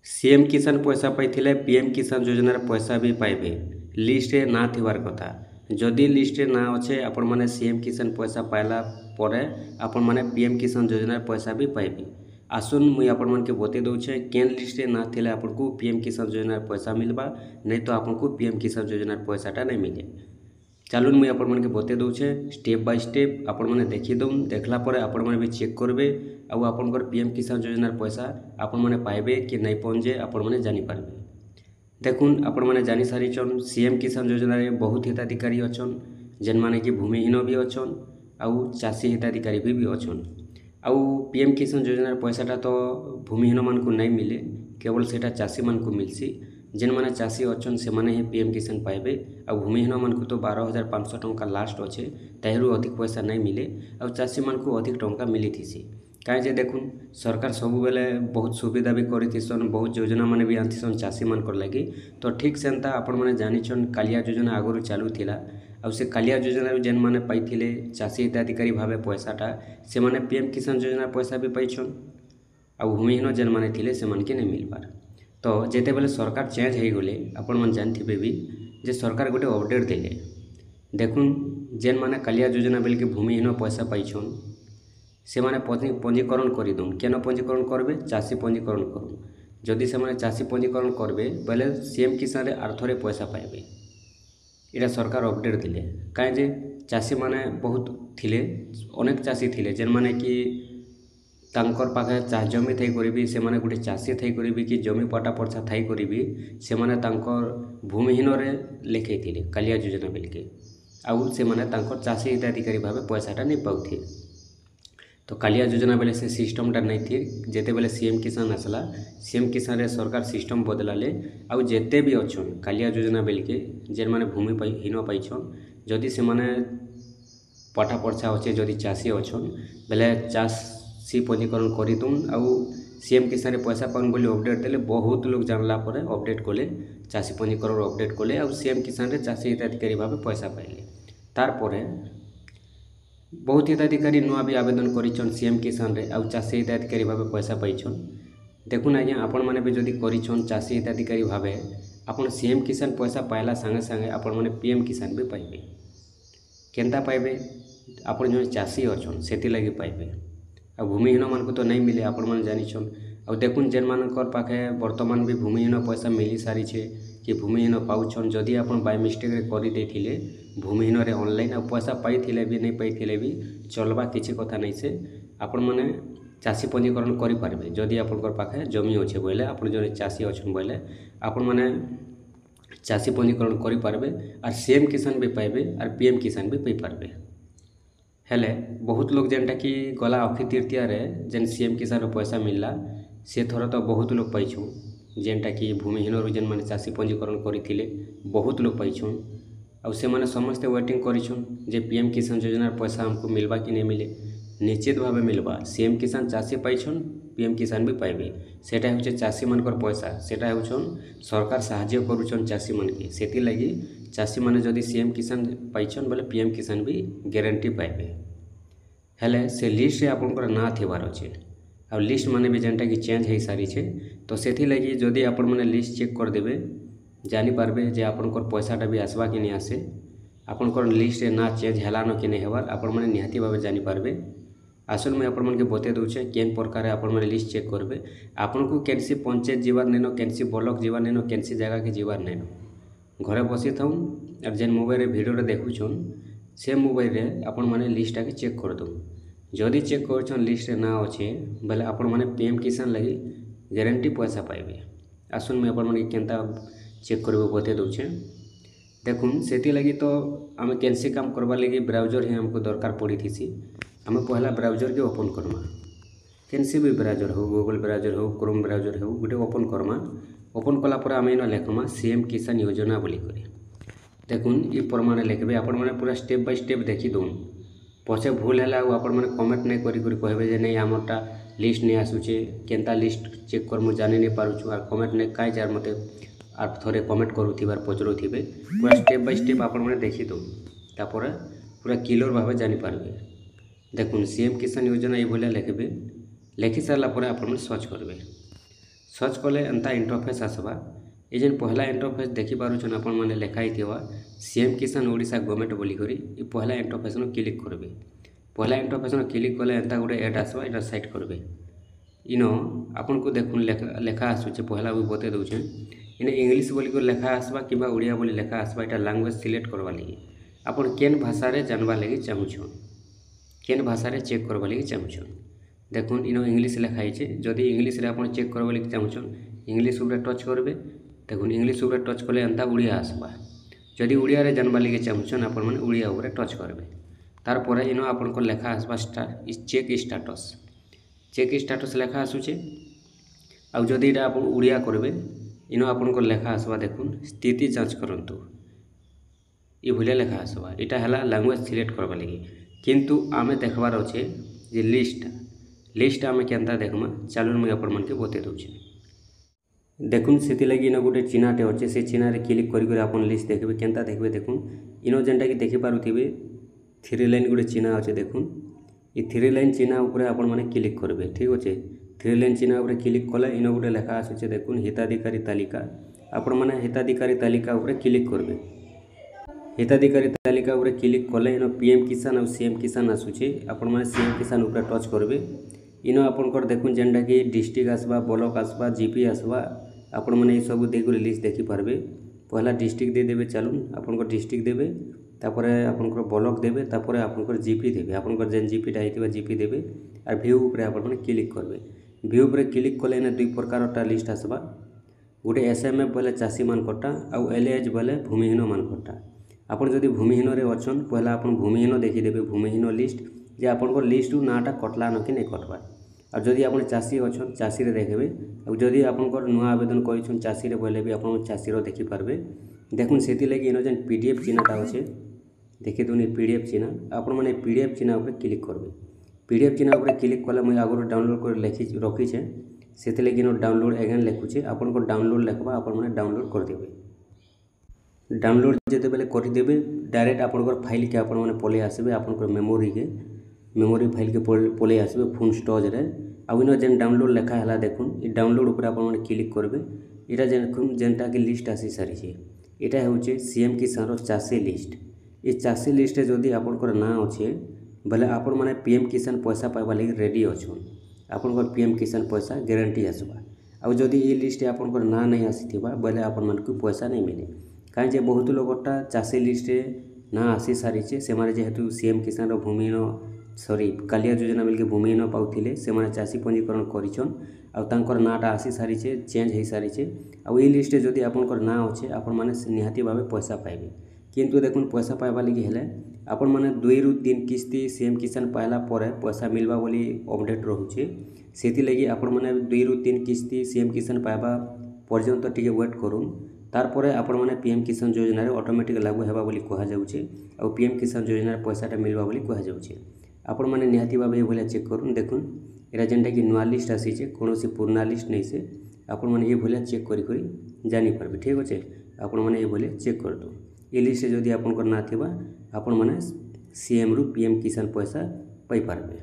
CM किसान पैसा पाइथिले PM किसान योजनार पैसा भी पाइबे। लिस्टे ना थिबार कथा। जदि लिस्टे ना अच्छे आपण माने सीएम किसान पैसा पाइला परे आपण माने पीएम किसान योजनार पैसा भी पाइबे। आसुन मुई आपण मानके बतै दउछे केन लिस्टे ना थिले आपनको पीएम किसान योजनार पैसा मिलबा, नहीं तो आपनको पीएम किसान योजनार पैसाटा नहीं मिले। चलुन मुई आपण मानके बतै दउछे स्टेप बाय स्टेप आपण माने देखि दउन। देखला परे आपण माने भी चेक करबे आउ आपनकर पीएम किसान योजनार पैसा आपण माने पाइबे कि नहीं पहुँचे आपण माने जानि पारबे। देखुन आपण माने जानि सारिछन सीएम किसान योजना रे बहुत हिताधिकारी अछन, जेन माने कि भूमिहीन भी अछन आउ चाषी हिताधिकारी भी अछन। आउ पीएम किसान योजनार पैसाटा तो भूमिहीन मानकु नहीं मिले, केवल सेटा चाषी मानकु मिलसी। जेन माने चाषी अछन से माने ही पीएम किसान पाइबे। आउ भूमिहीन मानकु तो 12,500 टंका लास्ट अच्छे, ताहिरु अधिक पैसा नहीं मिले। आउ चाषी मानकु अधिक टंका मिली थीसी। कहीं जे देखुन सरकार सबु बेले बहुत सुविधा भी करिथिसन, बहुत योजना माने भी आनथिसन चाषी मानकर लगी। तो ठीक सेंता आपण माने जानिछन कालिया योजना आगुरु चालू थिला। आउ से कालिया योजना जेन माने पाइथिले चाषी हिताधिकारी भावे पैसाटा से माने पीएम किसान योजना पैसा भी पाइछन। आउ भूमिहीन जेन माने थिले से मानके नहीं मिल पार। तो जेते बेले सरकार चेंज हो गले आपण माने जानथिबे भी जे सरकार गोटे अपडेट देले। देखुन जेन माने कालिया योजना बेल के भूमिहीन पैसा पाइछन से माने पंजीकरण करिदउन। केन पंजीकरण करबे? चाषी पंजीकरण करुन। जदि से माने चाषी पंजीकरण करबे बेले सीएम किसान रे आर्थरे पैसा पाइबे। इटा सरकार अपडेट दिले। कहीं जे चाषी माने बहुत थिले, अनेक चाषी थिले जेन माने कि तांकर पाखे चाष जमी थई करिबी, से माने गुटे चाषी थई करिबी कि जमी पटा पर्चा थई करिबी, से माने तांकर भूमिहीन रे लेखै थिले कालिया योजना बेल के। आउ से माने तांकर चाषी हिताधिकारी भावे पैसाटा नहीं पाउथे। तो कालिया योजना बेले से सिस्टमटा नहीं थी। जेते बेले सीएम किसान आसला, सीएम किसान रे सरकार सिस्टम बदलाले। आउ जेते भी अछन कालिया योजना बेल के जेन माने भूमिहीन पाइछन, जदि से माने पटा पर्छा अच्छे, जदि चाषी अछन बेले चाषी पंजीकरण करिदउन। आउ सीएम किसान रे पैसा पाउन बोली अपडेट देले। बहुत लोग जानला परे अपडेट कले, चाषी पंजीकरण अपडेट कले। आउ सीएम किसान रे चाषी हिताधिकारी भावे पैसा पाइले। तार परे बहुत हिताधिकारी नुआ भी आवेदन करिछन सीएम किसान रे आउ चाषी हिताधिकारी भावे पैसा पाइछन। देखुन आज्ञा आपण माने भी जदि करिछन चाषी हिताधिकारी भावे, आपण सीएम किसान पैसा पाइला संगे संगे आपण माने पीएम किसान भी पाइबे। केनता पाइबे? आपण जो चाषी अछन सेति लागि पाइबे। आ भूमिहीन मानकु तो नहीं मिले आपण माने जानिछन। आ देखुन जेन मानकर पाखे वर्तमान भी भूमिहीन पैसा मिली सारी छे कि भूमिहीन पाउछन। जदि आपण बाय मिस्टेक रे करि देथिले भूमिहीन रे ऑनलाइन आ पैसा पाइथिले भी नहीं पाइथिले भी चलबा, किछि कथा नहीं से आपण माने चाषी पंजीकरण करि पारबे। जदि आपनकर पाखे जमी अच्छे बोले, आपण जने चाषी अछन बोले आपण माने चाषी पंजीकरण करि पारबे। आर सीएम किसान भी पाइबे आर पीएम किसान भी पाइ पारबे। हेले बहुत लोग जेनटा कि गला अक्षय तृतीया रे जेन सीएम किसान रो पैसा मिलला, से थर तो बहुत लोग पाइछुं। जेनटा कि भूमिहीन रो जेन माने चाषी पंजीकरण करिथिले बहुत लोग पाइछुं। आउ से माने समस्ते वेटिंग करिछुं जे पीएम किसान योजनार पैसा हमको मिलबा कि नहीं मिले। निश्चित भावे मिलबा। सीएम किसान चाषी पाइछन, पीएम किसान भी पाइबे। सेटा होचे चाषी मानकर पैसा, सेटा होछन सरकार सहाय्य करूछन चाषी मानके। सेति लागि चाषी माने जदि सीएम किसान पाइछन बोले पीएम किसान भी गारंटी पाइबे। हेले से लिस्ट रे आपनकर ना थिबार अछि। आ लिस्ट माने भी जेनटा कि चेंज हो सारी छे। तो सेति लागि जदि आपण माने लिस्ट चेक कर देबे जानि पारबे जे आपनकर पैसाटा भी आसबा कि नहीं आसे। आपनकर लिस्ट रे ना चेंज हेलानो कि नहीं हेबार आपण माने निहाती भावे जानि पारबे। आसन में आपण मानके बतै दउछे केन प्रकार आपण माने लिस्ट चेक करबे। आपनको केनसी पंचायत जीवार नेनो, केनसी ब्लॉक जीवार नेनो, केनसी जगह के जीवार नेनो। घरे बसी थाउ और जेन मोबाइल रे वीडियो रे देखुछन से मोबाइल रे आपण माने लिस्टा के चेक कर दउ। जदि चेक करछन लिस्ट रे ना अच्छे बेले आपण माने पीएम किसान लगी गारंटी पैसा पाइबे। आसन में आपण माने केनता चेक करबे बतै दउछे। देखुन सेति लगी तो आमे केनसी काम करबा लगी ब्राउजर ही हमको दरकार पड़ी थीसी। आमे पहला ब्राउजर के ओपन करमा, केनसी भी ब्राउजर हो, गूगल ब्राउजर हो, क्रोम ब्राउजर हो, गोटे ओपन करमा। ओपन कला पर आमे इनो लेखमा सीएम किसान योजना बोली करी। देखुन ये प्रमाण लिखबे आपण माने पूरा स्टेप बाय स्टेप देखि दउन। पछे भूल हैला आपण माने कमेंट नहीं करी कहबे जे नहीं हमरटा लिस्ट नहीं आसुचे, केनता लिस्ट चेक कर मु जानि नहीं पारुछु। आर कमेंट नहीं काई जार मते आप थोड़े कमेंट करुथिबार पचरुथिबे। पूरा स्टेप बाय स्टेप आपण माने देखि दउ, तापर पूरा क्लियर भावे जानि पारबे। देखुन सीएम किसान योजना ये भलिया लिखबे। लिखि सारला परे आपण माने सर्च करबे। सर्च कले एंता इंटरफेस आसवा। ये जेन पहला इंटरफेस देखि पारुछन आपण माने लिखाई थिवा सीएम किसान ओडिशा गवर्नमेंट बोली करी ये पहला इंटरफेस न क्लिक करबे। पहला इंटरफेस न क्लिक कले एंता गोटे ऐड आसवा एटा साइड करबे। इनो आपन को देखुन लेखा आसुचे पहला भी बते दउछन इने इंग्लिश बोली को लेखा आसवा किबा ओडिया बोली लेखा आसवा एटा लैंग्वेज सिलेक्ट करबा लगी आपन केन भाषा रे जानबा लगी चाहुछन केन भाषा रे चेक करबा लगी चाहुछन। देखुन इनो इंग्लिश लेखा आइछे जदि इंग्लिश रे आपन चेक करबा लगी चाहुछन इंग्लिश ऊपर टच करबे। देखुन इंग्लिश ऊपर टच कले एंता ओडिया आसवा। जदि ओडिया रे जानबा लगी चाहुछन आपन माने ओडिया ऊपर टच करबे। तार परे इनो आपन को लेखा आसवा चेक स्टेटस। चेक स्टेटस लेखा आसुचे आउ जदि इटा आपन ओडिया करबे इनो आपन को लेखा आसवा। देखुन स्थिति जांच करंतु ये भलिया लेखा आसवा। इटा हला लैंग्वेज सिलेक्ट करबा लगी किंतु आमे देखबार अछि जे लिस्ट आमे केनता देखमा चालू मुई आपन मन के बते दउछि। देखुन सेति लगी इनो गोटे चिन्हाटे अछि से चिन्हा रे क्लिक करि करि आपन लिस्ट देखबे केनता देखबे। देखुन इनो जेनटा कि देखि पारुथिबे 3 लाइन गोटे चिन्हा अछि। देखुन ये 3 लाइन चिन्हा ऊपर आपन माने क्लिक करबे। ठीक अछि 3 लाइन चिन्हा ऊपर क्लिक कले इनो गोटे लेखा आछे। देखुन हिताधिकारी तालिका आपन माने हिताधिकारी तालिका ऊपर क्लिक करबे। हिताधिकारी तालिका ऊपर क्लिक कले इनो पीएम किसान और सीएम किसान आसुचे आपन माने सीएम किसान ऊपर टच करबे। इनो आपन कर देखुन जेनटा कि डिस्ट्रिक्ट आसबा ब्लॉक आसबा जीपी आसबा आपन माने ये सब देख लिस्ट देखि पारबे। पहला डिस्ट्रिक्ट दे देबे चालू आपन को डिस्ट्रिक्ट देबे तापरे आपन को ब्लॉक देबे तापरे आपन को जीपी देबे। आपन को जेन जीपी टा आइतिबा जीपी देबे और व्यू ऊपर आपन माने क्लिक करबे। व्यू ऊपर क्लिक कले ने दुई प्रकारटा लिस्ट आसबा गोटे एसएमएफ बोले चासी मान कटा आउ एलएएच बोले भूमिहीन मान कटा। आपन जदि भूमिहीन रे अछन पहला आपन भूमिहीन देखि देबे भूमिहीन लिस्ट जे आपन को लिस्ट नाटा कटला न कि नै कटबा। और जदि आपन चासी अछन चासी रे देखबे और जदि आपन को नुआ आवेदन करिछन चासी रे बोले भी आपन चासी रो देखि पारबे। देखुन सेति लागि इनो जेन पीडीएफ चिन्हाटा अछि देखि दुनी पीडीएफ चिन्हा आपन माने पीडीएफ चिन्हा ऊपर क्लिक करबे। पीडीएफ चिन्हा ऊपर क्लिक कले मुई आगरो डाउनलोड कर लेखि रखी छे सेति लागि इनो डाउनलोड अगेन लेखुचे आपन को डाउनलोड लेखबा आपन माने डाउनलोड कर देबे। डाउनलोड जेते बेले करि देबे डायरेक्ट आपन को फाइल के आपन माने पले आसीबे आपन को मेमोरी फाइल के पले आसीबे फोन स्टोरेज रे। आ इनो जेन डाउनलोड लेखा हला देखुन ई डाउनलोड ऊपर आपन माने क्लिक करबे। एटा जेनटा कि लिस्ट आसी सारी छे एटा होचे सीएम किसान रो चासी लिस्ट। ये चासी लिस्ट जदि आपन को ना अच्छे बोले आपन माने पीएम किसान पैसा पाइबा लगी रेडी अछन आपन को पीएम किसान पैसा गारंटी आसबा। आ जदि ये लिस्ट आपन को ना नहीं आसीथिबा बोले आपन मन को पैसा नहीं मिले काहे जे बहुत लोगटा चासी लिस्ट ना आसी सारी छे से माने जेहेतु सीएम किसान रो भूमिहीन सॉरी कालिया योजना मिलके भूमिहीन पाउथिले से माने चासी पंजीकरण करिछन आ तांकर नाटा आसी सारी छे चेंज हे सारी छे। आ ये लिस्ट जदि आपन को ना अच्छे आपन माने निहाती भाबे पैसा पाइबे। किंतु देखुन पैसा पाइबा लगी हेले आपन माने 2 रु 3 किस्ती सीएम किसान पाइला परे पैसा मिलबा बोली अपडेट रहउचे। सेति लगी आपन माने 2 रु 3 किस्ती सीएम किसान पाइबा पर्यंत टिके वेट करूँ तार परे आपन माने पीएम किसान योजना रे ऑटोमेटिक लागू हेबा बोली कहा जाउचे आ पीएम किसान योजना रे पैसाटा मिलबा बोली कहा जाउचे। आपन माने निहाती भाबे भलिया चेक करूँ। देखुन एरा जेनटा कि नुआ लिस्ट आसी छे कोनोसी पुराना लिस्ट नहीं से आपन माने ये भलिया चेक करी करी जानि पारबे। ठीक अछि आपन माने ये भलिया चेक कर दो। ये लिस्ट जदि आपन को ना थिबा आपन माने सीएम रु पीएम किसान पैसा पाई पारबे।